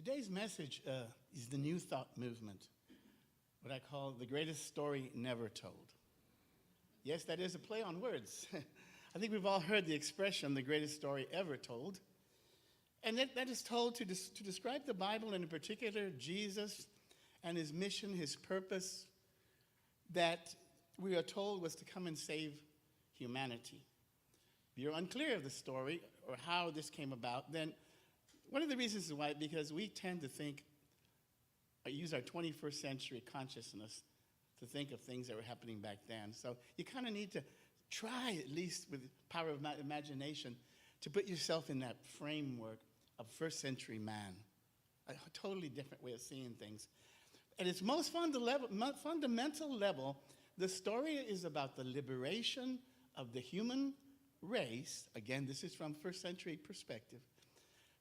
Today's message is the New Thought movement, what I call the greatest story never told. Yes, that is a play on words. I think we've all heard the expression, the greatest story ever told. And that is told to describe the Bible, and in particular Jesus and his mission, his purpose, that we are told was to come and save humanity. If you're unclear of the story or how this came about, then one of the reasons is why, because we tend to think, use our 21st century consciousness to think of things that were happening back then. So you kind of need to try, at least with the power of imagination, to put yourself in that framework of first century man, a totally different way of seeing things. At its most fundamental level, the story is about the liberation of the human race. Again, this is from first century perspective,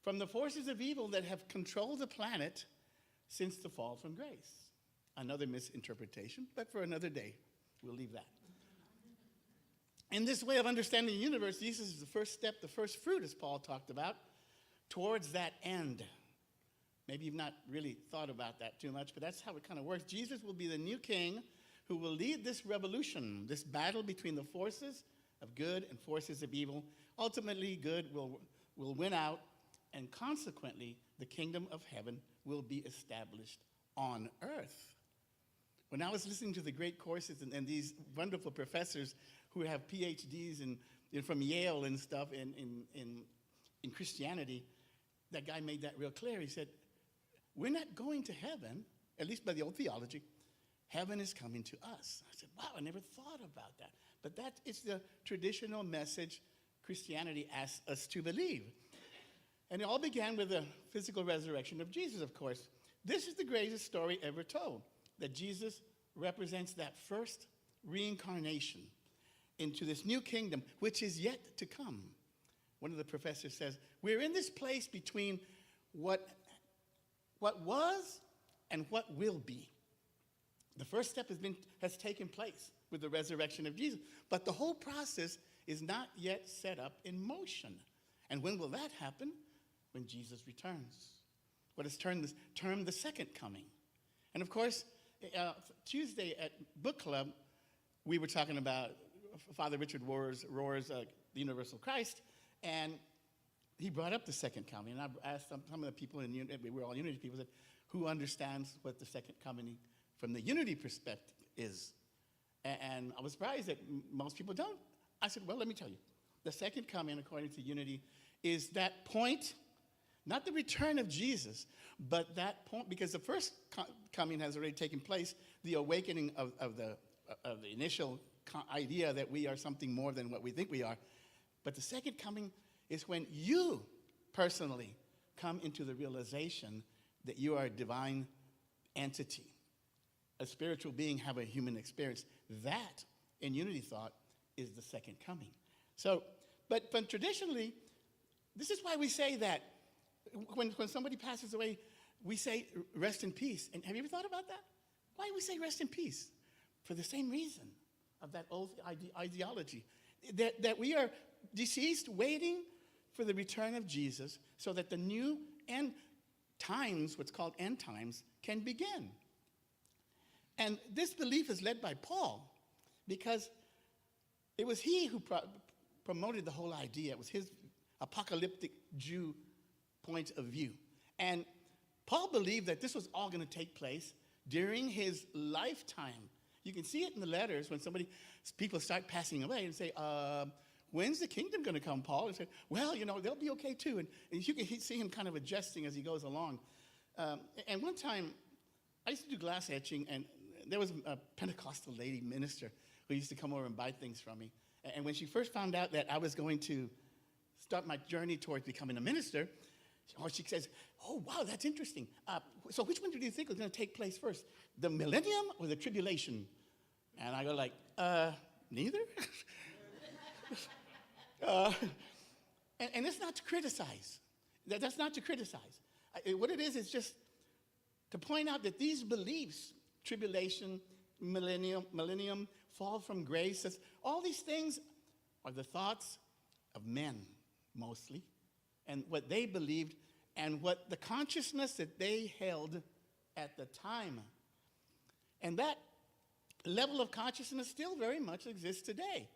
from the forces of evil that have controlled the planet since the fall from grace. Another misinterpretation, but for another day. We'll leave that. In this way of understanding the universe, Jesus is the first step, the first fruit, as Paul talked about, towards that end. Maybe you've not really thought about that too much, but that's how it kind of works. Jesus will be the new king who will lead this revolution, this battle between the forces of good and forces of evil. Ultimately, good will win out, and consequently, the kingdom of heaven will be established on earth. When I was listening to the great courses and these wonderful professors who have PhDs from Yale and stuff in Christianity, that guy made that real clear. He said, we're not going to heaven, at least by the old theology. Heaven is coming to us. I said, wow, I never thought about that. But that is the traditional message Christianity asks us to believe. And it all began with the physical resurrection of Jesus, of course. This is the greatest story ever told, that Jesus represents that first reincarnation into this new kingdom, which is yet to come. One of the professors says, we're in this place between what was and what will be. The first step has taken place with the resurrection of Jesus, but the whole process is not yet set up in motion. And when will that happen? When Jesus returns. What is termed the second coming. And of course, Tuesday at book club, we were talking about Father Richard Rohr's The Universal Christ, and he brought up the second coming. And I asked some of the people in Unity, we were all Unity people, said, who understands what the second coming from the Unity perspective is? And I was surprised that most people don't. I said, well, let me tell you. The second coming, according to Unity, is that point, not the return of Jesus, but that point, because the first coming has already taken place, the awakening of the initial idea that we are something more than what we think we are. But the second coming is when you personally come into the realization that you are a divine entity, a spiritual being, have a human experience. That, in Unity thought, is the second coming. So, but traditionally, this is why we say that when somebody passes away, we say rest in peace. And have you ever thought about that? Why do we say rest in peace? For the same reason of that old ideology, that we are deceased waiting for the return of Jesus so that the new end times, what's called end times, can begin. And this belief is led by Paul because it was he who promoted the whole idea. It was his apocalyptic Jew point of view. And Paul believed that this was all going to take place during his lifetime. You can see it in the letters when people start passing away and say, when's the kingdom going to come, Paul? And say, well, they'll be okay too. And you can see him kind of adjusting as he goes along. And one time, I used to do glass etching, and there was a Pentecostal lady minister who used to come over and buy things from me. And when she first found out that I was going to start my journey towards becoming a minister, she says, oh, wow, that's interesting. So which one do you think is going to take place first, the millennium or the tribulation? And I go like, neither? And it's not to criticize. That's not to criticize. What it is just to point out that these beliefs, tribulation, millennium, fall from grace, all these things are the thoughts of men, mostly, and what they believed and what the consciousness that they held at the time. And that level of consciousness still very much exists today,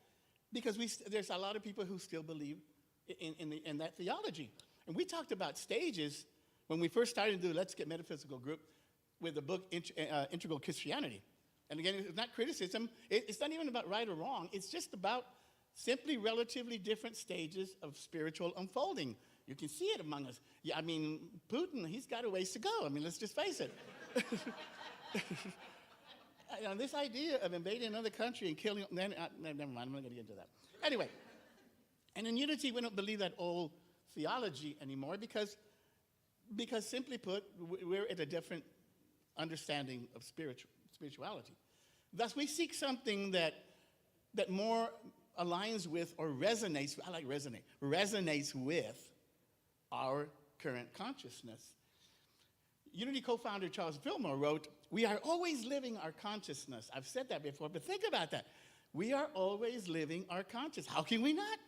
because there's a lot of people who still believe in that theology. And we talked about stages when we first started to do Let's Get Metaphysical group with the book Integral Christianity. And again, it's not criticism. It's not even about right or wrong. It's just about simply relatively different stages of spiritual unfolding. You can see it among us. Yeah, I mean, Putin, he's got a ways to go. I mean, let's just face it. This idea of invading another country and killing, never mind, I'm not going to get into that. Anyway, and in Unity, we don't believe that old theology anymore because simply put, we're at a different understanding of spirituality. Thus, we seek something that more aligns with or resonates, I like resonate, resonates with our current consciousness. Unity co-founder Charles Fillmore wrote, "We are always living our consciousness." I've said that before, but think about that. We are always living our consciousness. How can we not?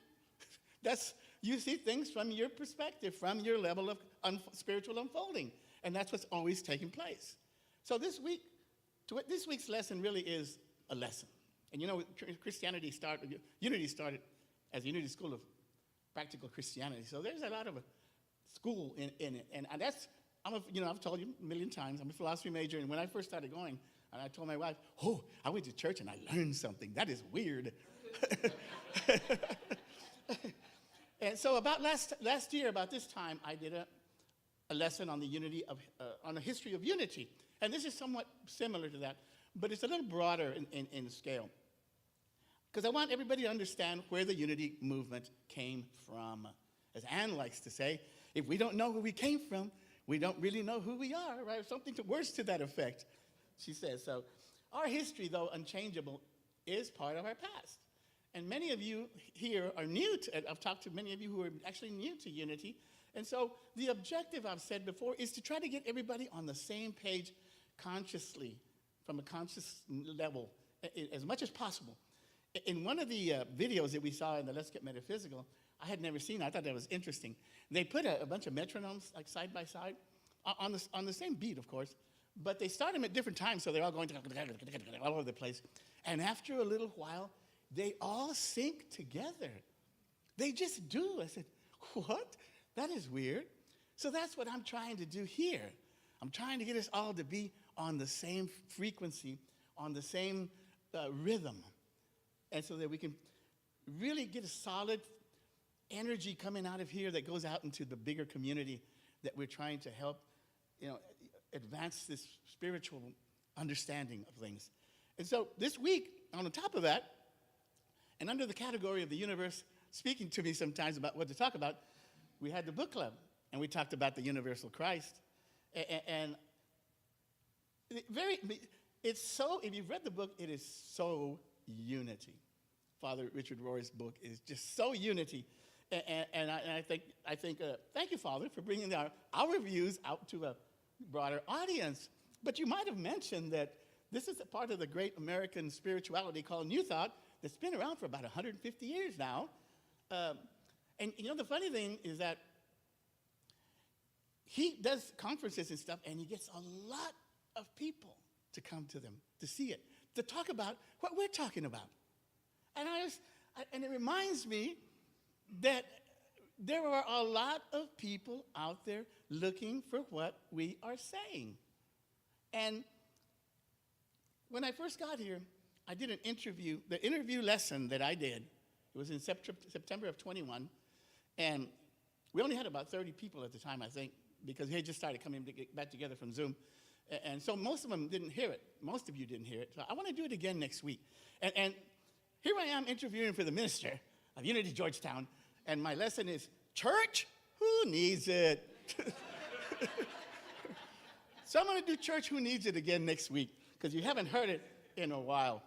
You see things from your perspective, from your level of spiritual unfolding, and that's what's always taking place. So this week's lesson really is a lesson. And Unity started as Unity School of Practical Christianity. So there's a lot of school in it, and that's I've told you a million times, I'm a philosophy major, and when I first started going, and I told my wife, "Oh, I went to church and I learned something. That is weird." And so about last year, about this time, I did a lesson on on the history of unity, and this is somewhat similar to that, but it's a little broader in scale, because I want everybody to understand where the unity movement came from. As Anne likes to say, if we don't know where we came from, we don't really know who we are, right? Something worse to that effect, she says. So our history, though unchangeable, is part of our past. And many of you here are new to, I've talked to many of you who are actually new to unity. And so the objective, I've said before, is to try to get everybody on the same page consciously, from a conscious level, as much as possible. In one of the videos that we saw in the Let's Get Metaphysical, I had never seen it. I thought that was interesting. They put a bunch of metronomes like side by side on the same beat, of course, but they start them at different times, so they're all going all over the place. And after a little while, they all sync together. They just do. I said, what? That is weird. So that's what I'm trying to do here. I'm trying to get us all to be on the same frequency, on the same rhythm, and so that we can really get a solid energy coming out of here that goes out into the bigger community that we're trying to help, advance this spiritual understanding of things. And so this week, on the top of that, and under the category of the universe speaking to me sometimes about what to talk about, we had the book club, and we talked about the universal Christ. And it's so, if you've read the book, it is so unity. Father Richard Rohr's book is just so unity. And I think thank you, Father, for bringing our views out to a broader audience. But you might have mentioned that this is a part of the great American spirituality called New Thought that's been around for about 150 years now. And the funny thing is that he does conferences and stuff, and he gets a lot of people to come to them, to see it, to talk about what we're talking about. And it reminds me that there are a lot of people out there looking for what we are saying. And when I first got here, I did an interview. The interview lesson that I did, it was in September of 21, and we only had about 30 people at the time, I think, because they had just started coming back together from Zoom. And so most of them didn't hear it. Most of you didn't hear it. So I want to do it again next week. And here I am interviewing for the minister of Unity Georgetown, and my lesson is, church? Who needs it? So I'm going to do church, who needs it again next week, because you haven't heard it in a while.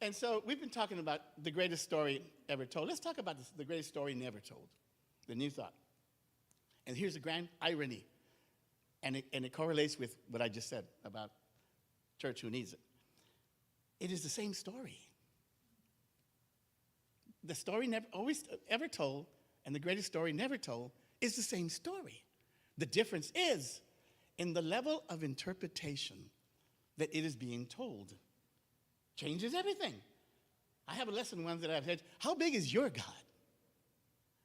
And so we've been talking about the greatest story ever told. Let's talk about the greatest story never told, the New Thought. And here's a grand irony, and it correlates with what I just said about church, who needs it. It is the same story. The story never always ever told, and the greatest story never told, is the same story. The difference is in the level of interpretation that it is being told. Changes everything. I have a lesson once that I've said, how big is your God?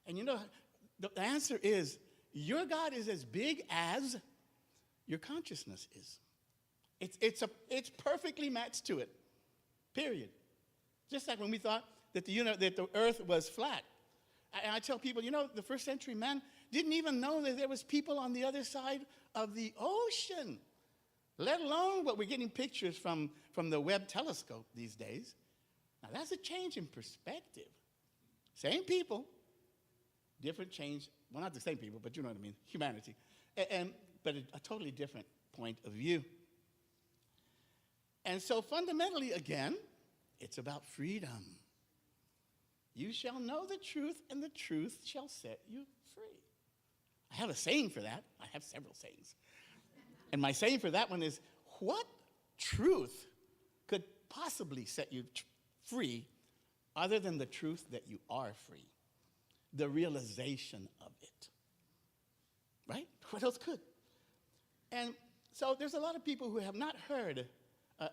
And you know, the answer is, your God is as big as your consciousness is. It's perfectly matched to it, period. Just like when we thought that the earth was flat. I tell people, the first century man didn't even know that there was people on the other side of the ocean, let alone what we're getting pictures from the Webb telescope these days. Now, that's a change in perspective. Same people, different change. Well, not the same people, but you know what I mean, humanity. But a totally different point of view. And so fundamentally, again, it's about freedom. You shall know the truth, and the truth shall set you free. I have a saying for that. I have several sayings. And my saying for that one is, what truth could possibly set you free other than the truth that you are free? The realization of it. Right? What else could? And so there's a lot of people who have not heard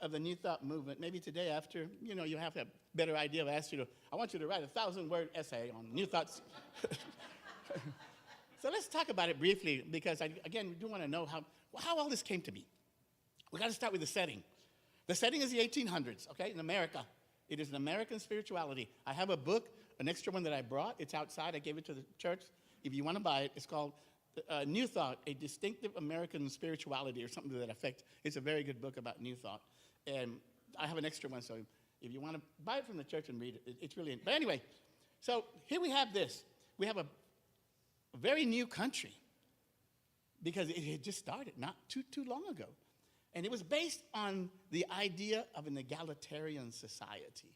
of the New Thought movement. Maybe today after, you have a better idea. I want you to write a 1,000-word essay on New Thoughts. So let's talk about it briefly, because, again, we do want to know how all this came to be. We got to start with the setting. The setting is the 1800s, okay, in America. It is an American spirituality. I have a book, an extra one that I brought. It's outside. I gave it to the church. If you want to buy it, it's called New Thought, A Distinctive American Spirituality, or something to that effect. It's a very good book about New Thought. And I have an extra one, so if you want to buy it from the church and read it, it's really, but anyway, so here we have this. We have a very new country, because it had just started not too long ago. And it was based on the idea of an egalitarian society.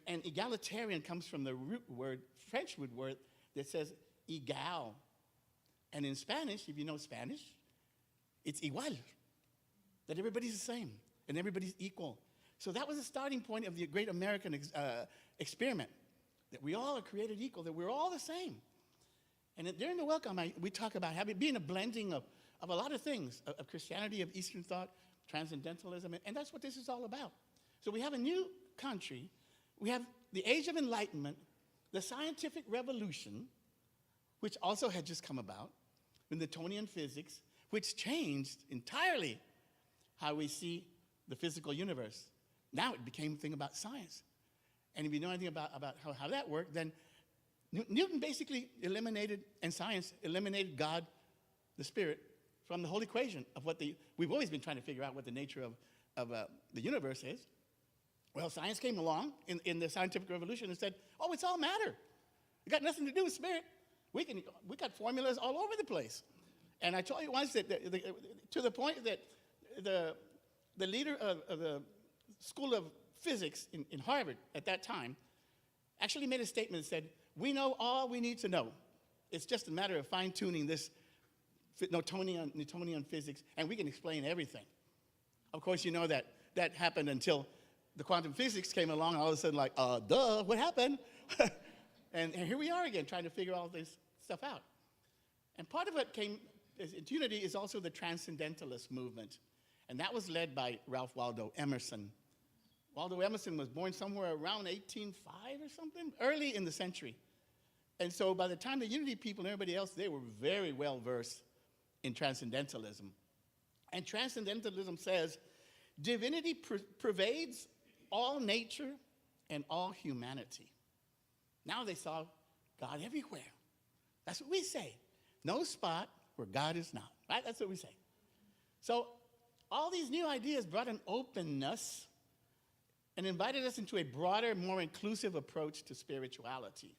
And egalitarian comes from the root word, French root word, that says igual. And in Spanish, if you know Spanish, it's igual, that everybody's the same and everybody's equal. So that was the starting point of the great American experiment, that we all are created equal, that we're all the same. And during the welcome, we talk about being a blending of a lot of things, of Christianity, of Eastern thought, transcendentalism, and that's what this is all about. So we have a new country. We have the Age of Enlightenment, the scientific revolution, which also had just come about, in Newtonian physics, which changed entirely how we see the physical universe. Now it became a thing about science. And if you know anything about how that worked, then Newton basically eliminated, and science eliminated God, the Spirit, from the whole equation of we've always been trying to figure out what the nature of the universe is. Well, science came along in the scientific revolution and said, oh, it's all matter. It got nothing to do with spirit. We got formulas all over the place. And I told you once that to the point that the leader of the School of Physics in Harvard at that time actually made a statement that said, we know all we need to know. It's just a matter of fine-tuning this Newtonian physics, and we can explain everything. Of course, you know that happened until the quantum physics came along, and all of a sudden, like, duh, what happened? and here we are again, trying to figure all this stuff out. And part of what came into unity is also the transcendentalist movement, and that was led by Ralph Waldo Emerson. Waldo Emerson was born somewhere around 1805 or something, early in the century. And so by the time the unity people and everybody else, they were very well versed in transcendentalism. And transcendentalism says divinity pervades all nature and all humanity. Now they saw God everywhere. That's what we say. No spot where God is not, right? That's what we say. So all these new ideas brought an openness and invited us into a broader, more inclusive approach to spirituality.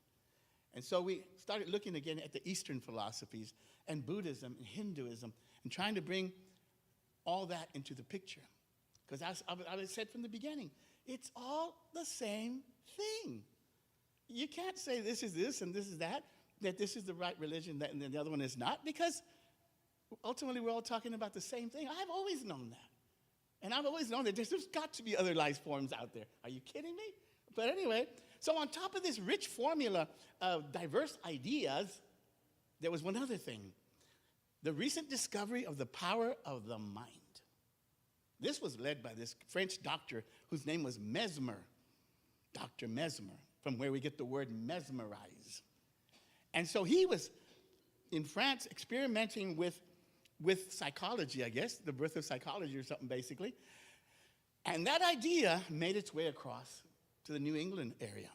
And so we started looking again at the Eastern philosophies and Buddhism and Hinduism and trying to bring all that into the picture. Because as I said from the beginning, it's all the same thing. You can't say this is this and this is that this is the right religion and the other one is not, because ultimately we're all talking about the same thing. I've always known that. And I've always known that there's got to be other life forms out there. Are you kidding me? But anyway, so on top of this rich formula of diverse ideas, there was one other thing. The recent discovery of the power of the mind. This was led by this French doctor whose name was Mesmer, Dr. Mesmer, from where we get the word mesmerize. And so he was in France experimenting with psychology, I guess, the birth of psychology or something basically. And that idea made its way across to the New England area.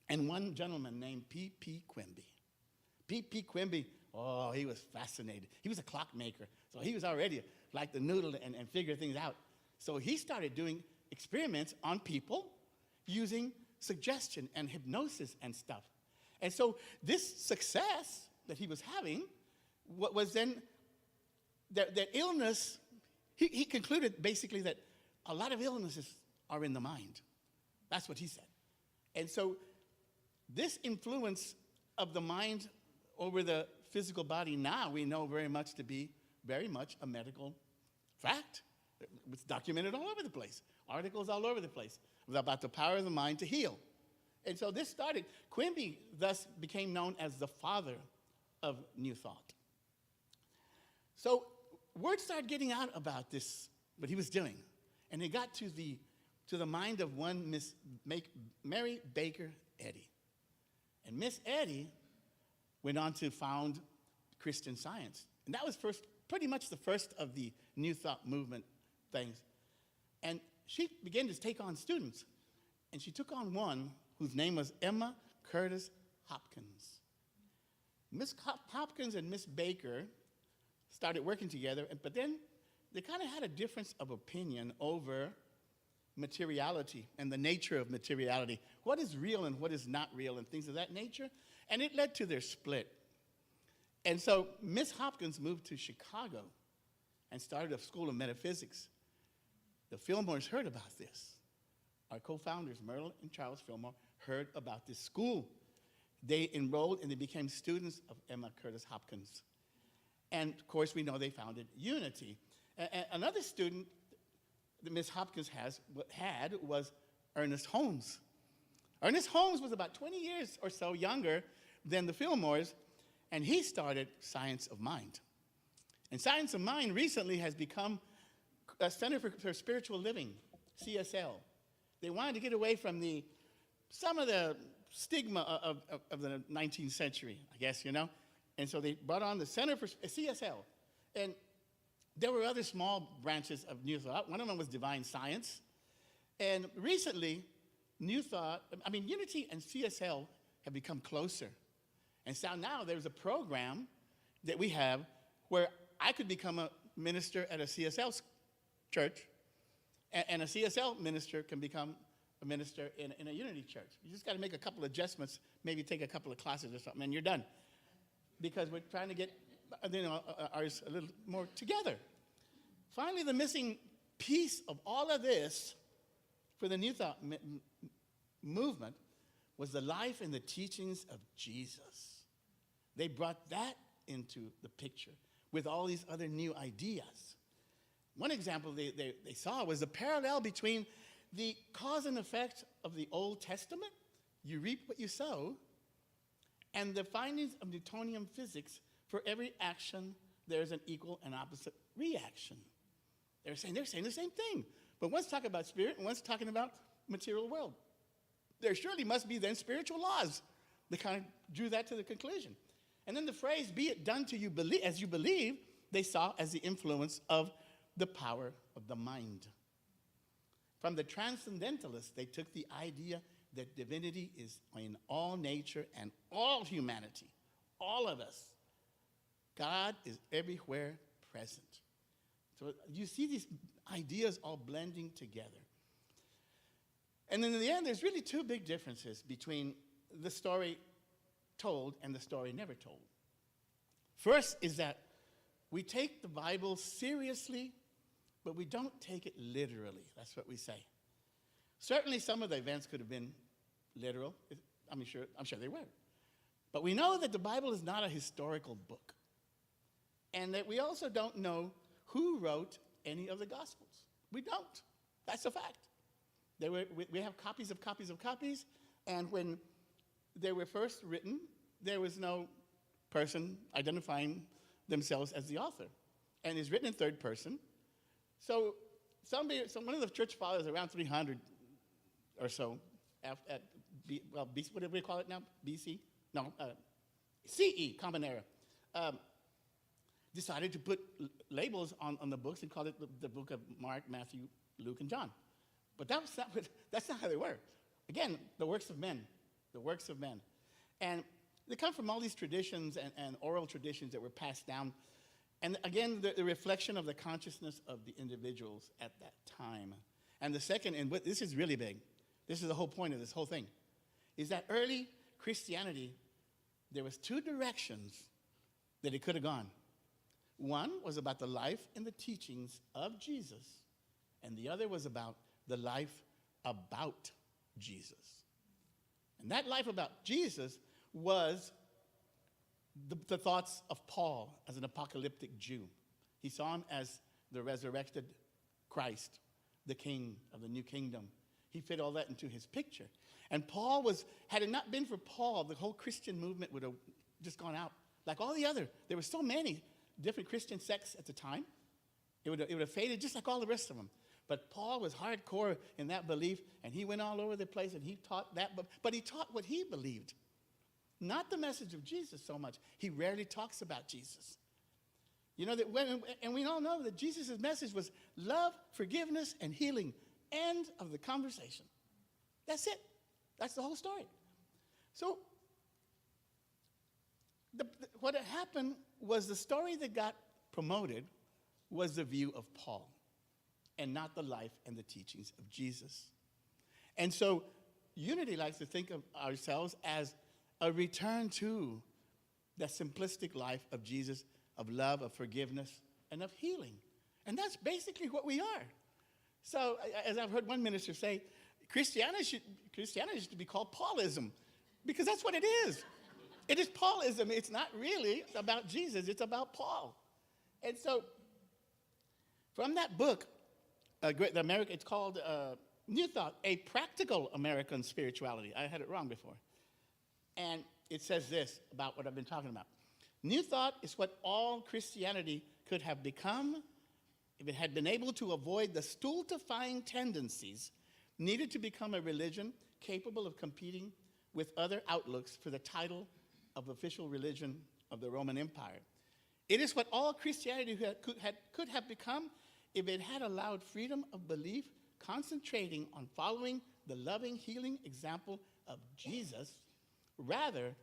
And one gentleman named P.P. Quimby. P.P. Quimby, oh, he was fascinated. He was a clockmaker, so he was already like the noodle and figure things out. So he started doing experiments on people using suggestion and hypnosis and stuff. And so this success that he was having was then that illness, he concluded basically that a lot of illnesses are in the mind. That's what he said. And so this influence of the mind over the physical body now we know very much to be very much a medical fact. It's documented all over the place. Articles all over the place about the power of the mind to heal. And so this started. Quimby thus became known as the father of New Thought. So word started getting out about this, what he was doing. And it got to the mind of one Miss Mary Baker Eddy. And Miss Eddy went on to found Christian Science. And that was pretty much the first of the New Thought movement things. And she began to take on students. And she took on one whose name was Emma Curtis Hopkins. Miss Hopkins and Miss Baker started working together, but then they kind of had a difference of opinion over materiality and the nature of materiality. What is real and what is not real and things of that nature. And it led to their split. And so Miss Hopkins moved to Chicago and started a school of metaphysics. The Fillmores heard about this. Our co-founders, Merle and Charles Fillmore, heard about this school. They enrolled and they became students of Emma Curtis Hopkins. And of course, we know they founded Unity. Another student that Miss Hopkins had was Ernest Holmes. Ernest Holmes was about 20 years or so younger than the Fillmores, and he started Science of Mind. And Science of Mind recently has become a Center for Spiritual Living, CSL. They wanted to get away from some of the stigma of the 19th century, I guess, you know. And so they brought on the Center for CSL. And there were other small branches of New Thought. One of them was Divine Science. And recently, Unity and CSL have become closer. And so now there's a program that we have where I could become a minister at a CSL church, and a CSL minister can become a minister in a Unity church. You just got to make a couple adjustments, maybe take a couple of classes or something, and you're done. Because we're trying to get ours a little more together. Finally, the missing piece of all of this for the New Thought movement was the life and the teachings of Jesus. They brought that into the picture with all these other new ideas. One example they saw was the parallel between the cause and effect of the Old Testament, you reap what you sow, and the findings of Newtonian physics. For every action, there's an equal and opposite reaction. They're saying the same thing. But one's talking about spirit and one's talking about material world. There surely must be then spiritual laws. They kind of drew that to the conclusion. And then the phrase, be it done to you as you believe, they saw as the influence of the power of the mind. From the transcendentalists, they took the idea that divinity is in all nature and all humanity, all of us. God is everywhere present. So you see these ideas all blending together. And then in the end, there's really two big differences between the story told and the story never told. First is that we take the Bible seriously, but we don't take it literally. That's what we say. Certainly some of the events could have been literal. I'm sure they were. But we know that the Bible is not a historical book. And that we also don't know who wrote any of the Gospels. We don't. That's a fact. We have copies of copies of copies, and when they were first written, there was no person identifying themselves as the author. And it's written in third person. So one of the church fathers around 300 or so, what do we call it now? BC? No, CE, Common Era. Decided to put labels on the books and call it the book of Mark, Matthew, Luke, and John. But that's not how they were. Again, the works of men. And they come from all these traditions and oral traditions that were passed down. And again, the reflection of the consciousness of the individuals at that time. And the second, and this is really big, this is the whole point of this whole thing, is that early Christianity, there was two directions that it could have gone. One was about the life and the teachings of Jesus, and the other was about the life about Jesus. And that life about Jesus was the thoughts of Paul as an apocalyptic Jew. He saw him as the resurrected Christ, the king of the new kingdom. He fit all that into his picture. And Paul had it not been for Paul, the whole Christian movement would have just gone out. Like all the other, there were so many different Christian sects at the time. It would have faded just like all the rest of them. But Paul was hardcore in that belief, and he went all over the place, and he taught that, but he taught what he believed. Not the message of Jesus so much. He rarely talks about Jesus. You know, and we all know that Jesus' message was love, forgiveness, and healing. End of the conversation. That's it. That's the whole story. So what had happened was the story that got promoted was the view of Paul and not the life and the teachings of Jesus. And so Unity likes to think of ourselves as a return to the simplistic life of Jesus, of love, of forgiveness, and of healing. And that's basically what we are. So, as I've heard one minister say, Christianity should be called Paulism, because that's what it is. It is Paulism. It's not really about Jesus. It's about Paul. And so, from that book, it's called New Thought, A Practical American Spirituality. I had it wrong before. And it says this about what I've been talking about. New Thought is what all Christianity could have become if it had been able to avoid the stultifying tendencies needed to become a religion capable of competing with other outlooks for the title of official religion of the Roman Empire. It is what all Christianity could have become if it had allowed freedom of belief, concentrating on following the loving, healing example of Jesus, rather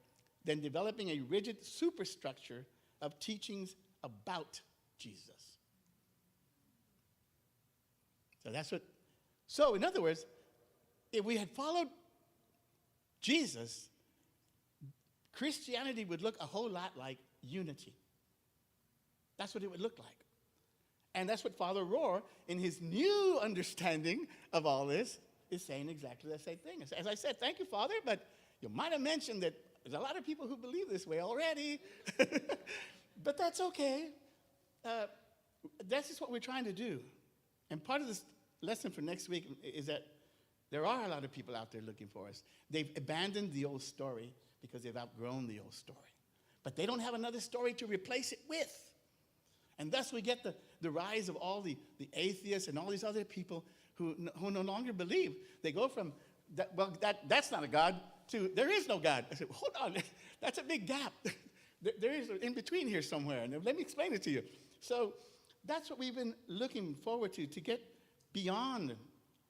than developing a rigid superstructure of teachings about Jesus. So in other words, if we had followed Jesus, Christianity would look a whole lot like Unity. That's what it would look like. And that's what Father Rohr, in his new understanding of all this, is saying exactly the same thing. As I said, thank you, Father, but you might have mentioned that there's a lot of people who believe this way already. But that's okay. That's just what we're trying to do. And part of this lesson for next week is that there are a lot of people out there looking for us. They've abandoned the old story because they've outgrown the old story. But they don't have another story to replace it with. And thus we get the rise of all the atheists and all these other people who no longer believe. They go from, that's not a God, to there is no God. I said, hold on, that's a big gap. There is an in-between here somewhere, and let me explain it to you. So that's what we've been looking forward to get beyond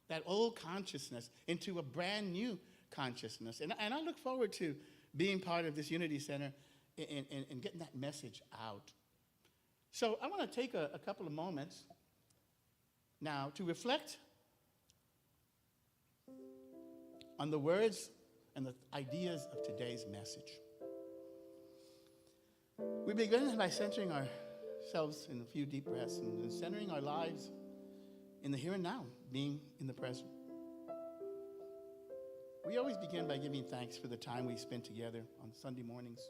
that old consciousness into a brand new consciousness. And I look forward to being part of this Unity Center and getting that message out. So I want to take a couple of moments now to reflect on the words and the ideas of today's message. We begin by centering ourselves in a few deep breaths and centering our lives in the here and now, being in the present. We always begin by giving thanks for the time we spend together on Sunday mornings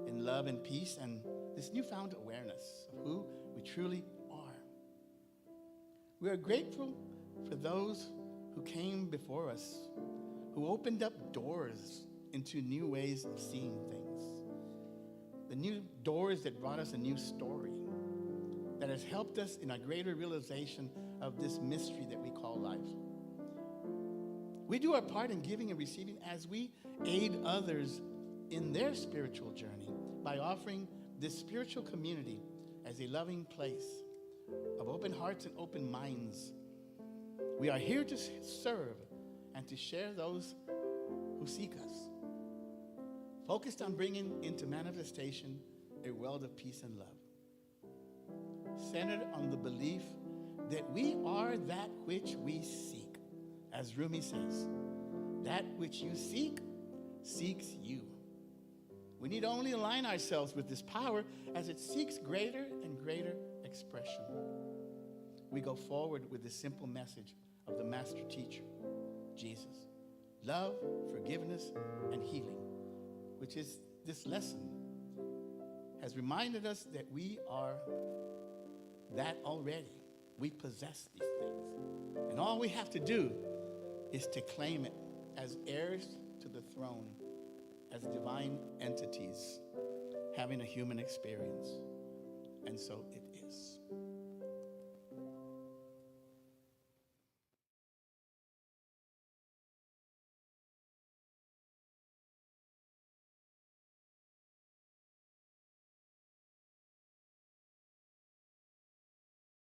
in love and peace and this newfound awareness of who we truly are. We are grateful for those who came before us, who opened up doors into new ways of seeing things. the new doors that brought us a new story, that has helped us in a greater realization of this mystery that we call life. We do our part in giving and receiving as we aid others in their spiritual journey by offering this spiritual community as a loving place of open hearts and open minds. We are here to serve and to share those who seek us, focused on bringing into manifestation a world of peace and love, centered on the belief that we are that which we seek. As Rumi says, that which you seek, seeks you. We need only align ourselves with this power as it seeks greater and greater expression. We go forward with the simple message of the master teacher, Jesus. Love, forgiveness, and healing, which is this lesson, has reminded us that we are that already. We possess these things. And all we have to do is to claim it as heirs to the throne, as divine entities having a human experience. And so it is.